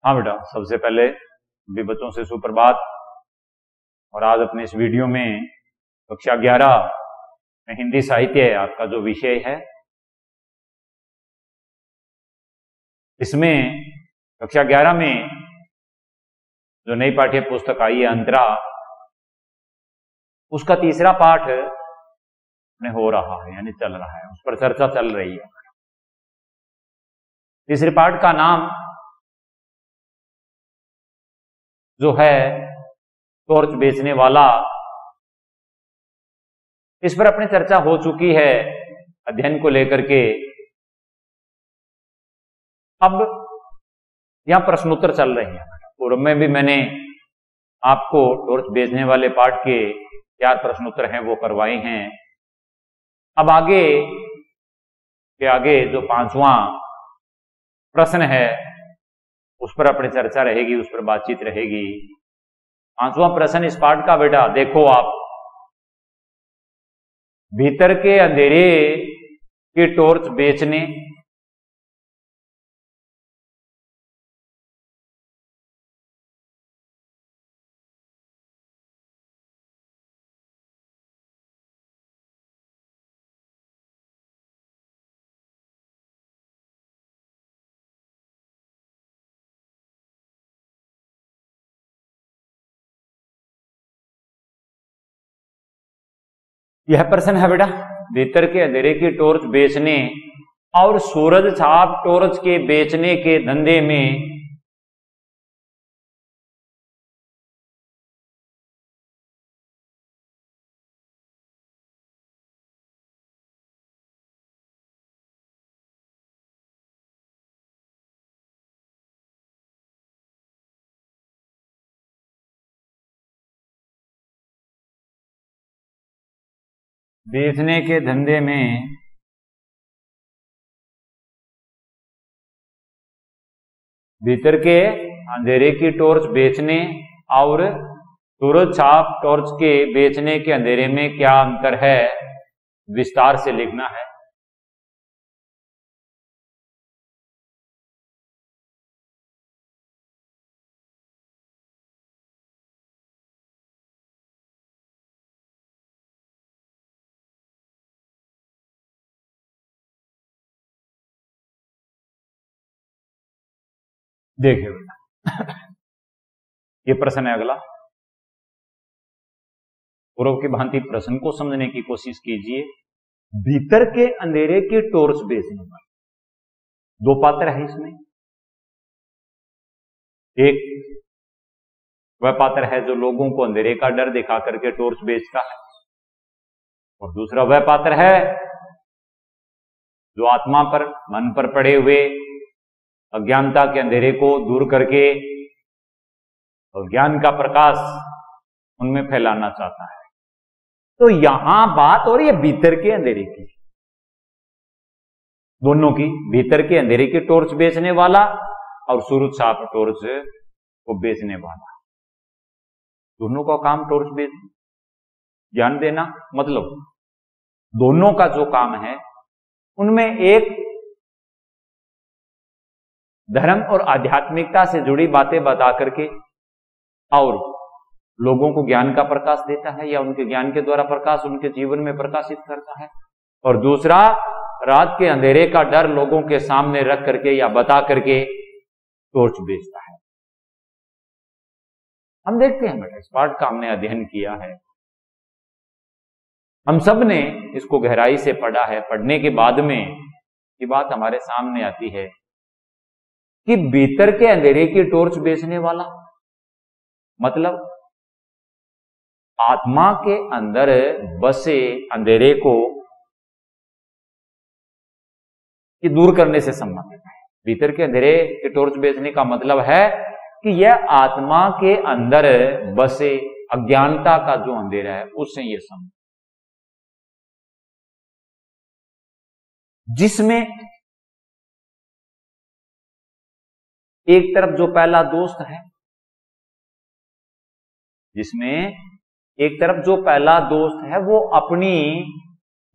हाँ बेटा, सबसे पहले सभी बच्चों से सुप्रभात। और आज अपने इस वीडियो में कक्षा 11 में हिंदी साहित्य आपका जो विषय है, इसमें कक्षा 11 में जो नई पाठ्य पुस्तक आई है अंतरा, उसका तीसरा पाठ में हो रहा है, यानी चल रहा है, उस पर चर्चा चल रही है। तीसरे पाठ का नाम जो है टॉर्च बेचने वाला, इस पर अपनी चर्चा हो चुकी है अध्ययन को लेकर के। अब यहां प्रश्नोत्तर चल रहे हैं। पूर्व में भी मैंने आपको टॉर्च बेचने वाले पाठ के 4 प्रश्नोत्तर हैं वो करवाए हैं। अब आगे जो 5वां प्रश्न है उस पर अपनी चर्चा रहेगी, उस पर बातचीत रहेगी। 5वां प्रश्न इस पाठ का बेटा देखो आप, भीतर के अंधेरे की टॉर्च बेचने यह प्रश्न है बेटा, भीतर के अंधेरे की टॉर्च बेचने और सूरज छाप टॉर्च के बेचने के धंधे में बेचने के धंधे में भीतर के अंधेरे की टॉर्च बेचने और सूरज छाप टॉर्च के बेचने के अंधेरे में क्या अंतर है, विस्तार से लिखना है। देखिए बेटा, ये प्रश्न है अगला। पूर्व की भांति प्रश्न को समझने की कोशिश कीजिए। भीतर के अंधेरे की टॉर्च बेचने वाला, 2 पात्र है इसमें। एक वह पात्र है जो लोगों को अंधेरे का डर दिखा करके टॉर्च बेचता है, और दूसरा वह पात्र है जो आत्मा पर, मन पर पड़े हुए अज्ञानता के अंधेरे को दूर करके और ज्ञान का प्रकाश उनमें फैलाना चाहता है। तो यहां बात हो रही है भीतर के अंधेरे की, दोनों की। भीतर के अंधेरे की टॉर्च बेचने वाला और सूरज छाप टॉर्च को बेचने वाला, दोनों का काम टॉर्च बेचना, ज्ञान देना। मतलब दोनों का जो काम है उनमें एक धर्म और आध्यात्मिकता से जुड़ी बातें बता करके और लोगों को ज्ञान का प्रकाश देता है, या उनके ज्ञान के द्वारा प्रकाश उनके जीवन में प्रकाशित करता है। और दूसरा, रात के अंधेरे का डर लोगों के सामने रख करके या बता करके टॉर्च बेचता है। हम देखते हैं बेटा, इस पाठ का हमने अध्ययन किया है, हम सब ने इसको गहराई से पढ़ा है। पढ़ने के बाद में ये बात हमारे सामने आती है कि भीतर के अंधेरे की टॉर्च बेचने वाला मतलब आत्मा के अंदर बसे अंधेरे को ये दूर करने से संबंधित है। भीतर के अंधेरे की टॉर्च बेचने का मतलब है कि यह आत्मा के अंदर बसे अज्ञानता का जो अंधेरा है उससे यह संबंध, जिसमें एक तरफ जो पहला दोस्त है, जिसमें एक तरफ जो पहला दोस्त है वो अपनी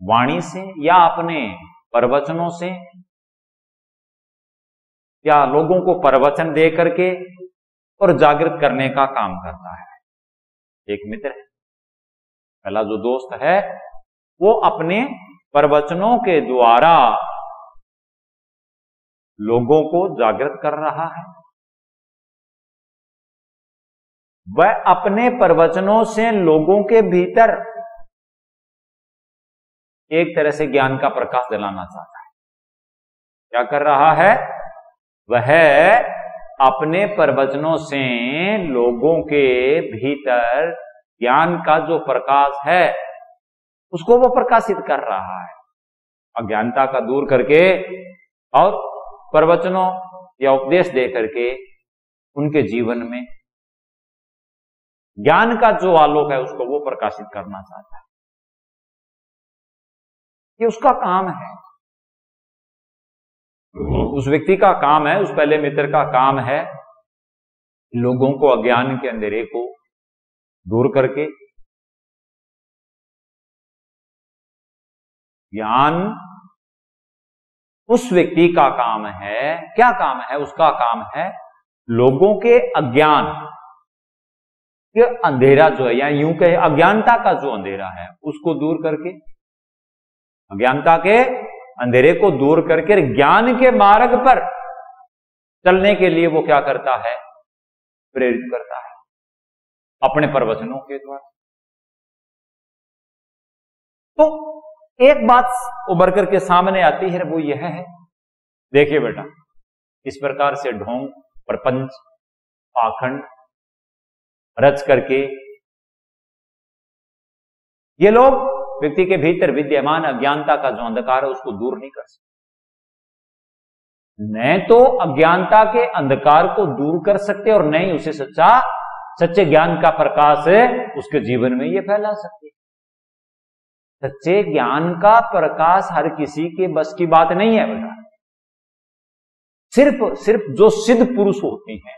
वाणी से या अपने प्रवचनों से या लोगों को प्रवचन दे करके और जागृत करने का काम करता है। एक मित्र है, पहला जो दोस्त है वो अपने प्रवचनों के द्वारा लोगों को जागृत कर रहा है। वह अपने प्रवचनों से लोगों के भीतर एक तरह से ज्ञान का प्रकाश जलाना चाहता है। क्या कर रहा है? वह अपने प्रवचनों से लोगों के भीतर ज्ञान का जो प्रकाश है उसको वो प्रकाशित कर रहा है। अज्ञानता का दूर करके और प्रवचनों या उपदेश दे करके उनके जीवन में ज्ञान का जो आलोक है उसको वो प्रकाशित करना चाहता है। ये उसका काम है, उस व्यक्ति का काम है, उस पहले मित्र का काम है लोगों को अज्ञान के अंधेरे को दूर करके ज्ञान उस व्यक्ति का काम है। क्या काम है? उसका काम है लोगों के अज्ञान के अंधेरा जो है, या यूं कहे अज्ञानता का जो अंधेरा है उसको दूर करके, अज्ञानता के अंधेरे को दूर करके ज्ञान के मार्ग पर चलने के लिए वो क्या करता है? प्रेरित करता है अपने प्रवचनों के द्वारा। तो एक बात उभर करके सामने आती है, वो यह है, देखिए बेटा, इस प्रकार से ढोंग, प्रपंच, पाखंड रच करके ये लोग व्यक्ति के भीतर विद्यमान अज्ञानता का जो अंधकार है उसको दूर नहीं कर सकते। न तो अज्ञानता के अंधकार को दूर कर सकते और न ही उसे सच्चे ज्ञान का प्रकाश उसके जीवन में ये फैला सकते। सच्चे ज्ञान का प्रकाश हर किसी के बस की बात नहीं है बेटा। सिर्फ जो सिद्ध पुरुष होती हैं,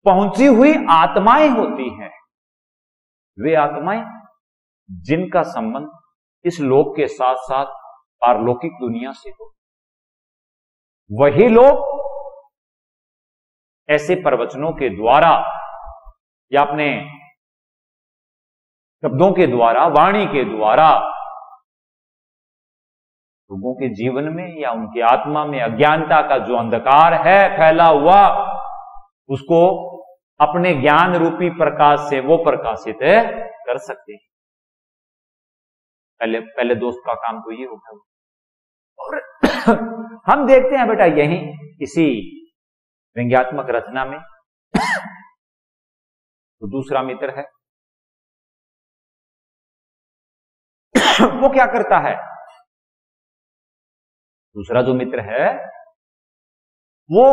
पहुंची हुई आत्माएं होती हैं, वे आत्माएं जिनका संबंध इस लोक के साथ साथ पारलौकिक दुनिया से हो, वही लोग ऐसे प्रवचनों के द्वारा या अपने शब्दों के द्वारा, वाणी के द्वारा लोगों के जीवन में या उनकी आत्मा में अज्ञानता का जो अंधकार है फैला हुआ, उसको अपने ज्ञान रूपी प्रकाश से वो प्रकाशित कर सकते हैं। पहले दोस्त का काम तो ये होगा। और हम देखते हैं बेटा यही किसी व्यंग्यात्मक रचना में तो दूसरा मित्र है, वो क्या करता है? दूसरा जो मित्र है वो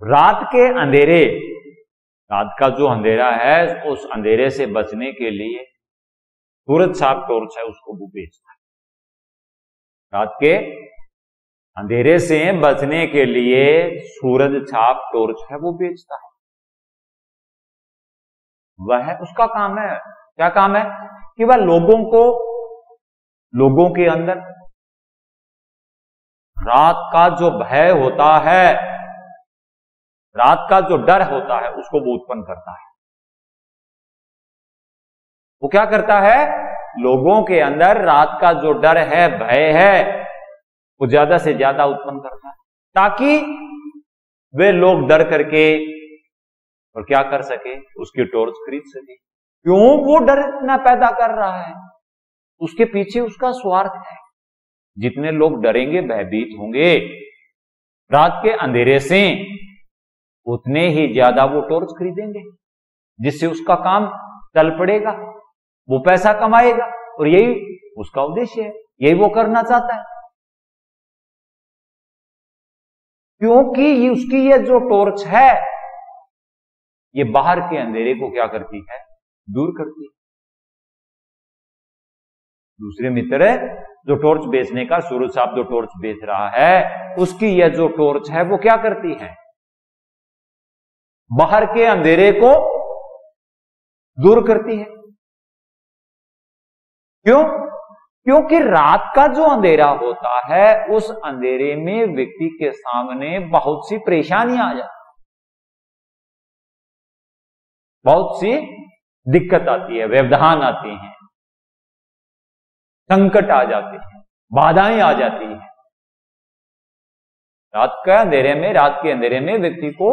रात के अंधेरे, रात का जो अंधेरा है उस अंधेरे से बचने के लिए सूरज छाप टॉर्च है उसको वो बेचता है। रात के अंधेरे से बचने के लिए सूरज छाप टॉर्च है वो बेचता है। वह उसका काम है। क्या काम है? कि वह लोगों के अंदर रात का जो भय होता है, रात का जो डर होता है उसको वो उत्पन्न करता है। वो क्या करता है? लोगों के अंदर रात का जो डर है, भय है, वो ज्यादा से ज्यादा उत्पन्न करता है ताकि वे लोग डर करके और क्या कर सके? उसकी टॉर्च खरीद सके। क्यों वो डर इतना पैदा कर रहा है? उसके पीछे उसका स्वार्थ है। जितने लोग डरेंगे, भयभीत होंगे रात के अंधेरे से, उतने ही ज्यादा वो टॉर्च खरीदेंगे, जिससे उसका काम चल पड़ेगा, वो पैसा कमाएगा। और यही उसका उद्देश्य है, यही वो करना चाहता है। क्योंकि उसकी ये जो टॉर्च है ये बाहर के अंधेरे को क्या करती है? दूर करती है। दूसरे मित्र जो टॉर्च बेचने का, सूरज साहब जो टॉर्च बेच रहा है, उसकी यह जो टॉर्च है वो क्या करती है? बाहर के अंधेरे को दूर करती है। क्यों? क्योंकि रात का जो अंधेरा होता है उस अंधेरे में व्यक्ति के सामने बहुत सी परेशानियां आ जाती, बहुत सी दिक्कत आती है, व्यवधान आती हैं, संकट आ जाते हैं, बाधाएं आ जाती हैं। रात के अंधेरे में व्यक्ति को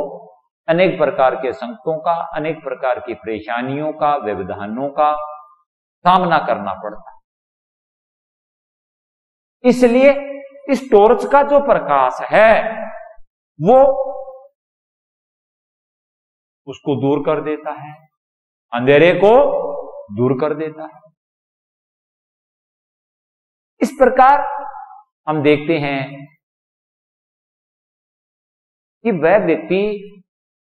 अनेक प्रकार के संकटों का, अनेक प्रकार की परेशानियों का, व्यवधानों का सामना करना पड़ता है। इसलिए इस टॉर्च का जो प्रकाश है वो उसको दूर कर देता है, अंधेरे को दूर कर देता है। इस प्रकार हम देखते हैं कि वह व्यक्ति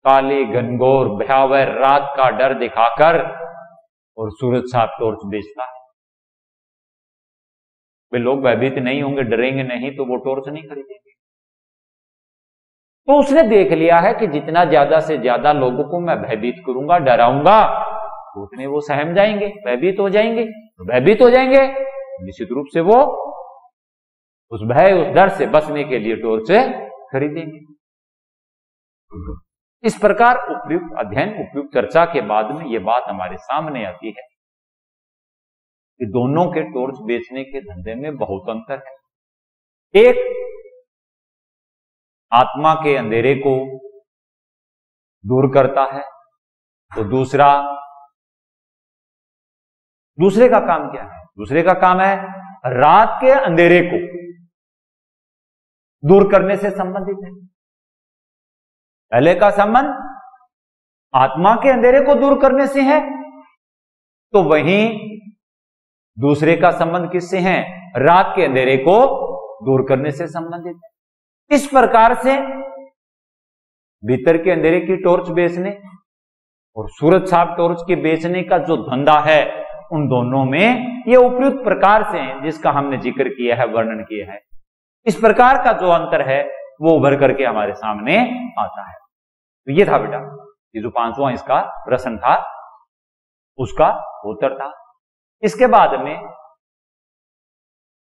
काले घनघोर भयावह रात का डर दिखाकर और सूरज साफ टॉर्च बेचता है। वे लोग भयभीत नहीं होंगे, डरेंगे नहीं तो वो टॉर्च नहीं खरीदेंगे। तो उसने देख लिया है कि जितना ज्यादा से ज्यादा लोगों को मैं भयभीत करूंगा, डराऊंगा, तो उतने वो सहम जाएंगे, भयभीत हो जाएंगे। तो भयभीत हो जाएंगे, निश्चित रूप से वो उस भय, उस डर से बचने के लिए टॉर्च खरीदेंगे। इस प्रकार उपयुक्त अध्ययन, उपयुक्त चर्चा के बाद में यह बात हमारे सामने आती है कि दोनों के टॉर्च बेचने के धंधे में बहुत अंतर है। एक आत्मा के अंधेरे को दूर करता है, तो दूसरे का काम क्या है? दूसरे का काम है रात के अंधेरे को दूर करने से संबंधित है। पहले का संबंध आत्मा के अंधेरे को दूर करने से है, तो वहीं दूसरे का संबंध किससे है? रात के अंधेरे को दूर करने से संबंधित है। इस प्रकार से भीतर के अंधेरे की टॉर्च बेचने और सूरज साफ टॉर्च के बेचने का जो धंधा है, उन दोनों में यह उपयुक्त प्रकार से है जिसका हमने जिक्र किया है, वर्णन किया है। इस प्रकार का जो अंतर है वो उभर करके हमारे सामने आता है। तो ये था बेटा, ये जो 5वां इसका प्रश्न था उसका उत्तर था। इसके बाद में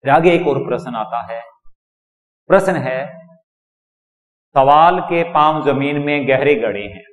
आगे एक और प्रश्न आता है। प्रश्न है, सवाल के पांव जमीन में गहरे गड़े हैं।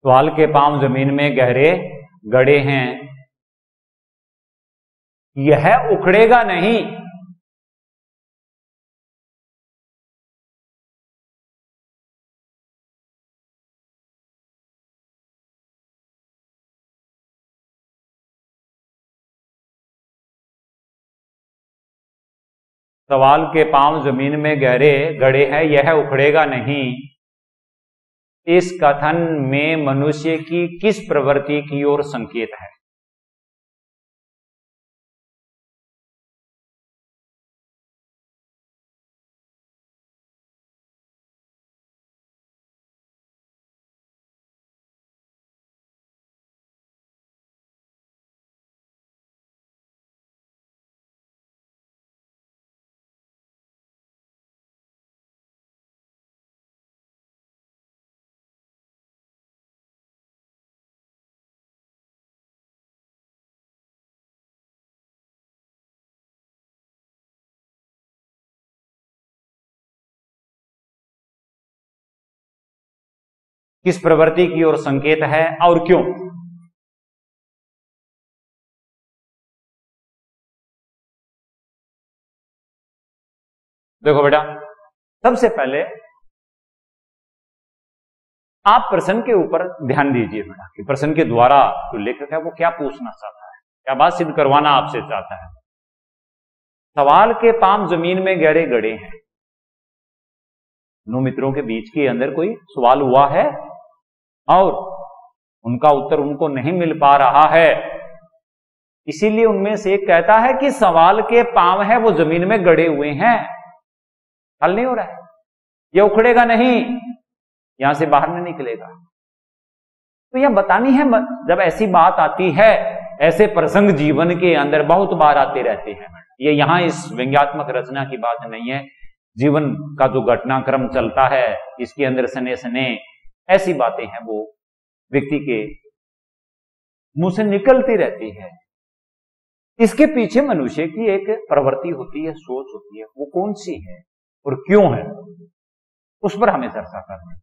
सवाल के पांव जमीन में गहरे गड़े हैं, यह उखड़ेगा नहीं। सवाल के पांव जमीन में गहरे गड़े हैं, यह उखड़ेगा नहीं। इस कथन में मनुष्य की किस प्रवृत्ति की ओर संकेत है? किस प्रवृत्ति की ओर संकेत है और क्यों? देखो बेटा, सबसे पहले आप प्रश्न के ऊपर ध्यान दीजिए बेटा कि प्रश्न के द्वारा जो लेखक है वो क्या पूछना चाहता है, क्या बात सिद्ध करवाना आपसे चाहता है। सवाल के पांव जमीन में गहरे गड़े हैं। दोनों मित्रों के बीच के अंदर कोई सवाल हुआ है और उनका उत्तर उनको नहीं मिल पा रहा है, इसीलिए उनमें से एक कहता है कि सवाल के पांव है वो जमीन में गड़े हुए हैं, हल नहीं हो रहा है, ये उखड़ेगा नहीं, यहां से बाहर नहीं निकलेगा। तो यह बतानी है, जब ऐसी बात आती है, ऐसे प्रसंग जीवन के अंदर बहुत बार आते रहते हैं। ये यहां इस व्यंग्यात्मक रचना की बात नहीं है, जीवन का जो घटनाक्रम चलता है इसके अंदर सने सने ऐसी बातें हैं वो व्यक्ति के मुंह से निकलती रहती है। इसके पीछे मनुष्य की एक प्रवृत्ति होती है, सोच होती है, वो कौन सी है और क्यों है, उस पर हमें चर्चा करना है।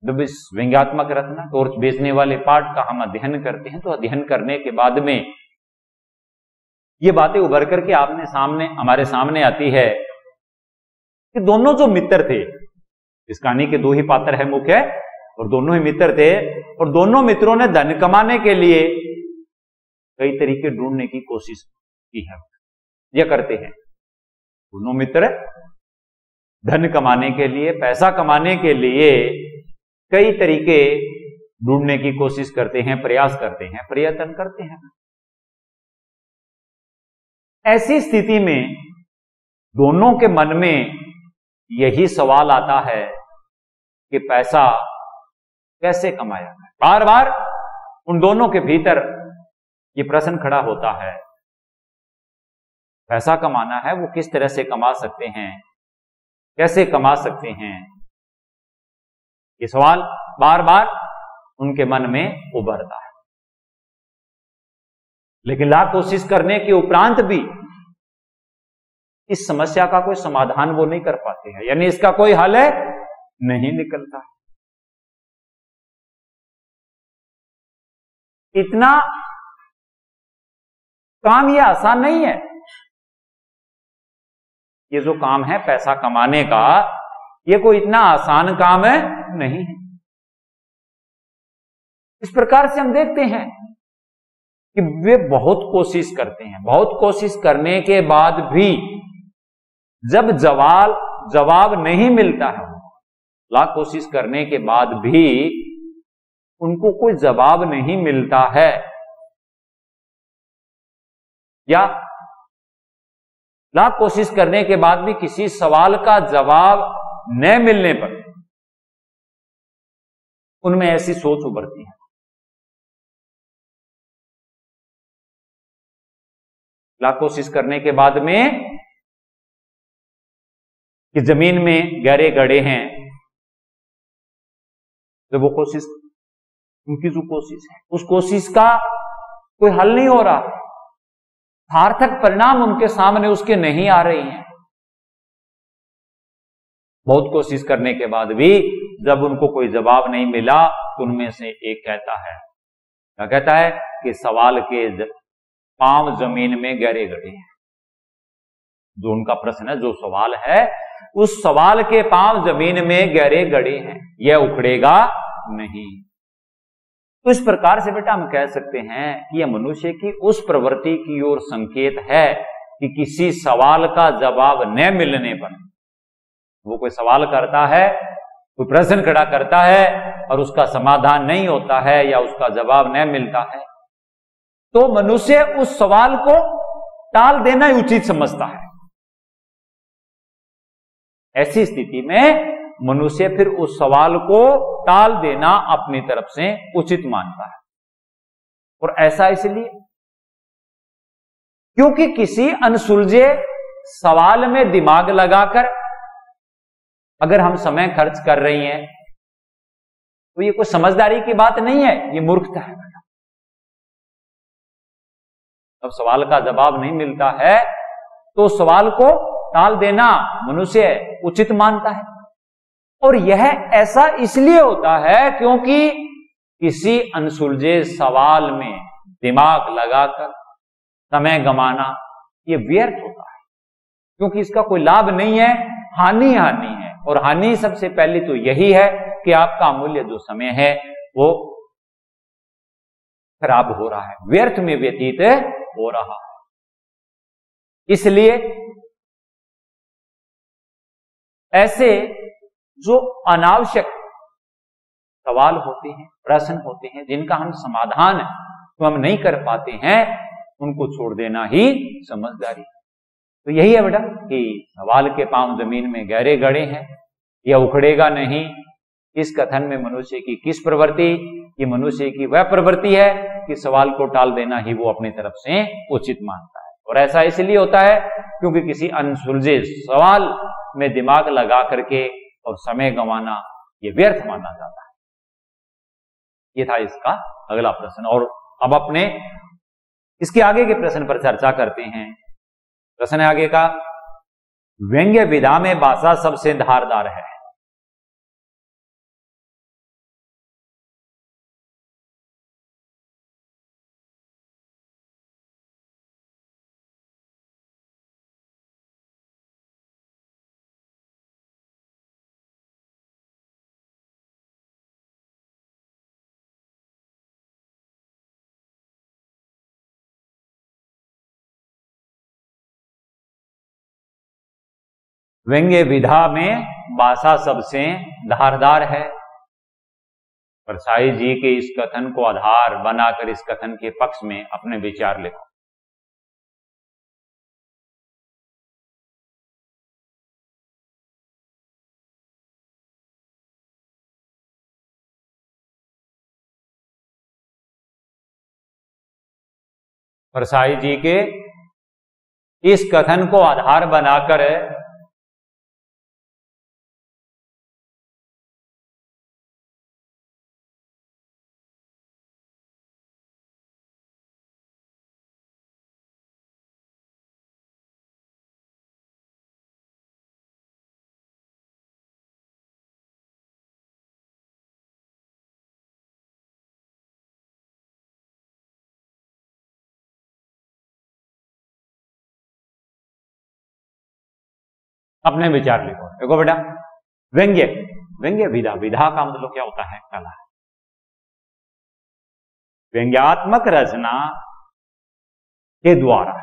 जब इस व्यंग्यात्मक रचना टॉर्च बेचने वाले पाठ का हम अध्ययन करते हैं तो अध्ययन करने के बाद में ये बातें उभर करके हमारे सामने आती है कि दोनों जो मित्र थे, इस कहानी के दो ही पात्र है मुख्य, और दोनों ही मित्र थे, और दोनों मित्रों ने धन कमाने के लिए कई तरीके ढूंढने की कोशिश की है, यह करते हैं। दोनों मित्र धन कमाने के लिए, पैसा कमाने के लिए कई तरीके ढूंढने की कोशिश करते हैं, प्रयास करते हैं, प्रयत्न करते हैं। ऐसी स्थिति में दोनों के मन में यही सवाल आता है कि पैसा कैसे कमाया जाए। बार बार उन दोनों के भीतर ये प्रश्न खड़ा होता है, पैसा कमाना है, वो किस तरह से कमा सकते हैं, कैसे कमा सकते हैं, ये सवाल बार बार उनके मन में उभरता है। लेकिन लाख कोशिश करने के उपरांत भी इस समस्या का कोई समाधान वो नहीं कर पाते हैं, यानी इसका कोई हल नहीं निकलता। इतना काम ये आसान नहीं है। ये जो काम है पैसा कमाने का, ये कोई इतना आसान काम नहीं है। इस प्रकार से हम देखते हैं कि वे बहुत कोशिश करते हैं, बहुत कोशिश करने के बाद भी जब जवाब नहीं मिलता है, लाख कोशिश करने के बाद भी उनको कोई जवाब नहीं मिलता है, या लाख कोशिश करने के बाद भी किसी सवाल का जवाब न मिलने पर उनमें ऐसी सोच उभरती है, लाख कोशिश करने के बाद में कि जमीन में गहरे गड्ढे हैं, जब वो कोशिश, उनकी जो कोशिश है उस कोशिश का कोई हल नहीं हो रहा, सार्थक परिणाम उनके सामने उसके नहीं आ रही हैं। बहुत कोशिश करने के बाद भी जब उनको कोई जवाब नहीं मिला तो उनमें से एक कहता है, क्या कहता है कि सवाल के पांव जमीन में गहरे गड्ढे हैं। जो उनका प्रश्न है, जो सवाल है, उस सवाल के पांव जमीन में गहरे गड्ढे हैं, यह उखड़ेगा नहीं। तो इस प्रकार से बेटा हम कह सकते हैं कि यह मनुष्य की उस प्रवृत्ति की ओर संकेत है कि किसी सवाल का जवाब न मिलने पर, वो कोई सवाल करता है, कोई प्रश्न खड़ा करता है और उसका समाधान नहीं होता है या उसका जवाब न मिलता है, तो मनुष्य उस सवाल को टाल देना ही उचित समझता है। ऐसी स्थिति में मनुष्य फिर उस सवाल को टाल देना अपनी तरफ से उचित मानता है। और ऐसा इसलिए क्योंकि किसी अनसुलझे सवाल में दिमाग लगाकर अगर हम समय खर्च कर रही हैं तो ये कोई समझदारी की बात नहीं है, ये मूर्खता है। अब सवाल का जवाब नहीं मिलता है तो सवाल को टाल देना मनुष्य उचित मानता है। और यह ऐसा इसलिए होता है क्योंकि किसी अनसुलझे सवाल में दिमाग लगाकर समय गंवाना ये व्यर्थ होता है, क्योंकि इसका कोई लाभ नहीं है, हानि है। और हानि सबसे पहली तो यही है कि आपका अमूल्य जो समय है वो खराब हो रहा है, व्यर्थ में व्यतीत हो रहा है। इसलिए ऐसे जो अनावश्यक सवाल होते हैं, प्रश्न होते हैं, जिनका हम समाधान तो हम नहीं कर पाते हैं, उनको छोड़ देना ही समझदारी। तो यही है बेटा कि सवाल के पांव जमीन में गहरे गड़े हैं, यह उखड़ेगा नहीं। इस कथन में मनुष्य की किस प्रवृत्ति, ये मनुष्य की वह प्रवृत्ति है कि सवाल को टाल देना ही वो अपनी तरफ से उचित मानता है। और ऐसा इसलिए होता है क्योंकि किसी अनसुलझे सवाल में दिमाग लगा करके और समय गंवाना ये व्यर्थ माना जाता है। ये था इसका अगला प्रश्न। और अब अपने इसके आगे के प्रश्न पर चर्चा करते हैं। प्रश्न है आगे का, व्यंग्य विधा में भाषा सबसे धारदार है। व्यंग्य विधा में भाषा सबसे धारदार है। परसाई जी के इस कथन को आधार बनाकर इस कथन के पक्ष में अपने विचार लिखो। परसाई जी के इस कथन को आधार बनाकर अपने विचार लिखो। देखो बेटा, व्यंग्य व्यंग्य विधा, विधा का मतलब क्या होता है? कला। व्यंग्यात्मक रचना के द्वारा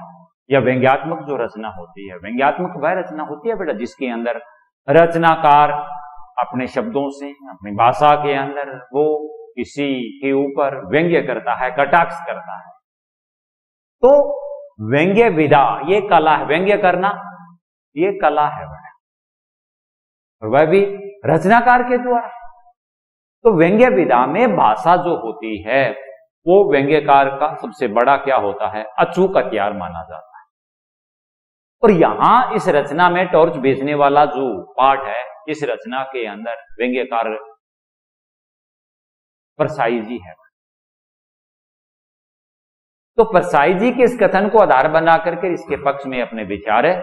या व्यंग्यात्मक जो रचना होती है, व्यंग्यात्मक वह रचना होती है बेटा जिसके अंदर रचनाकार अपने शब्दों से, अपनी भाषा के अंदर वो किसी के ऊपर व्यंग्य करता है, कटाक्ष करता है। तो व्यंग्य विधा ये कला है, व्यंग्य करना ये कला है वह, और वह भी रचनाकार के द्वारा। तो व्यंग्य विधा में भाषा जो होती है वो व्यंग्यकार का सबसे बड़ा क्या होता है? अचूक हथियार माना जाता है। और यहां इस रचना में टॉर्च बेचने वाला जो पाठ है, इस रचना के अंदर व्यंग्यकार परसाई जी है। तो परसाई जी के इस कथन को आधार बना करके इसके पक्ष में अपने विचार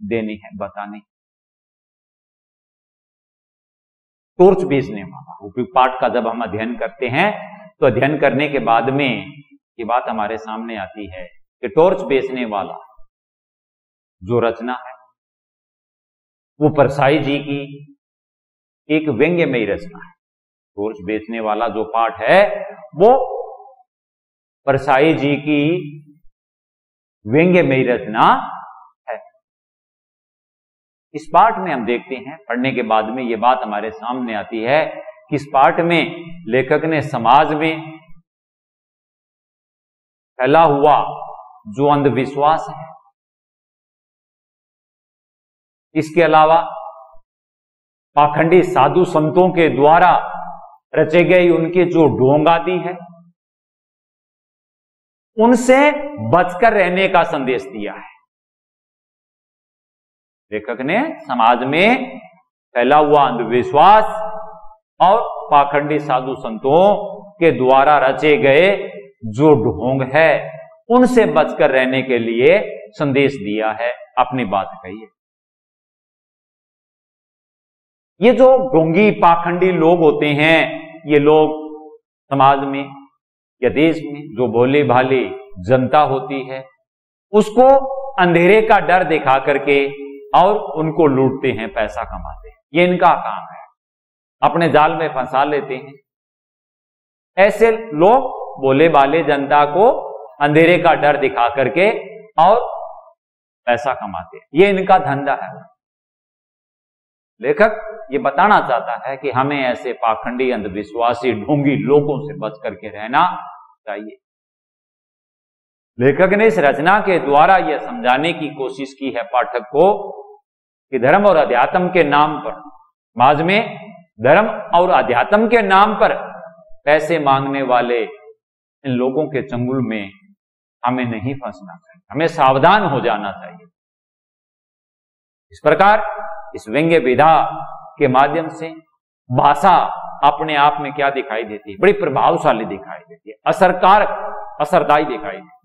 देने हैं, बताने। टॉर्च बेचने वाला उपयुक्त पाठ का जब हम अध्ययन करते हैं तो अध्ययन करने के बाद में ये बात हमारे सामने आती है कि टॉर्च बेचने वाला जो रचना है वो परसाई जी की एक व्यंग्यमयी रचना है। टॉर्च बेचने वाला जो पाठ है वो परसाई जी की व्यंग्यमयी रचना है। इस पाठ में हम देखते हैं, पढ़ने के बाद में ये बात हमारे सामने आती है कि इस पाठ में लेखक ने समाज में फैला हुआ जो अंधविश्वास है, इसके अलावा पाखंडी साधु संतों के द्वारा रचे गए उनके जो ढोंग आदि है, उनसे बचकर रहने का संदेश दिया है। लेखक ने समाज में फैला हुआ अंधविश्वास और पाखंडी साधु संतों के द्वारा रचे गए जो ढोंग है, उनसे बचकर रहने के लिए संदेश दिया है, अपनी बात कही है। ये जो ढोंगी पाखंडी लोग होते हैं, ये लोग समाज में या देश में जो भोली भाली जनता होती है उसको अंधेरे का डर दिखा करके और उनको लूटते हैं, पैसा कमाते हैं। ये इनका काम है, अपने जाल में फंसा लेते हैं। ऐसे लोग भोले भाले जनता को अंधेरे का डर दिखा करके और पैसा कमाते हैं, ये इनका धंधा है। लेखक ये बताना चाहता है कि हमें ऐसे पाखंडी अंधविश्वासी ढोंगी लोगों से बच करके रहना चाहिए। लेखक ने इस रचना के द्वारा यह समझाने की कोशिश की है पाठक को कि धर्म और अध्यात्म के नाम पर, समाज में धर्म और अध्यात्म के नाम पर पैसे मांगने वाले इन लोगों के चंगुल में हमें नहीं फंसना चाहिए, हमें सावधान हो जाना चाहिए। इस प्रकार इस व्यंग्य विधा के माध्यम से भाषा अपने आप में क्या दिखाई देती है, बड़ी प्रभावशाली दिखाई देती है, असरकारक, असरदायी दिखाई देती है।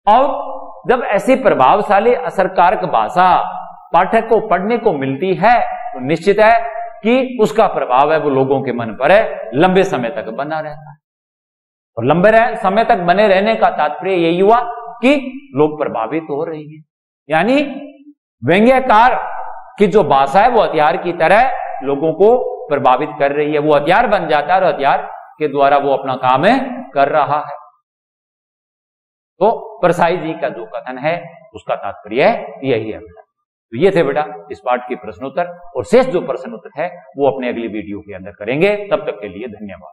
और जब ऐसी प्रभावशाली असरकारक भाषा पाठक को पढ़ने को मिलती है तो निश्चित है कि उसका प्रभाव है वो लोगों के मन पर है, लंबे समय तक बना रहता है। और लंबे समय तक बने रहने का तात्पर्य यही हुआ कि लोग प्रभावित हो रहे हैं, यानी व्यंग्यकार की जो भाषा है वो हथियार की तरह लोगों को प्रभावित कर रही है, वो हथियार बन जाता है और हथियार के द्वारा वो अपना काम कर रहा है। तो परसाई जी का जो कथन है उसका तात्पर्य यही है बेटा। तो ये थे बेटा इस पाठ के प्रश्नोत्तर, और शेष जो प्रश्न उत्तर है वो अपने अगली वीडियो के अंदर करेंगे। तब तक के लिए धन्यवाद।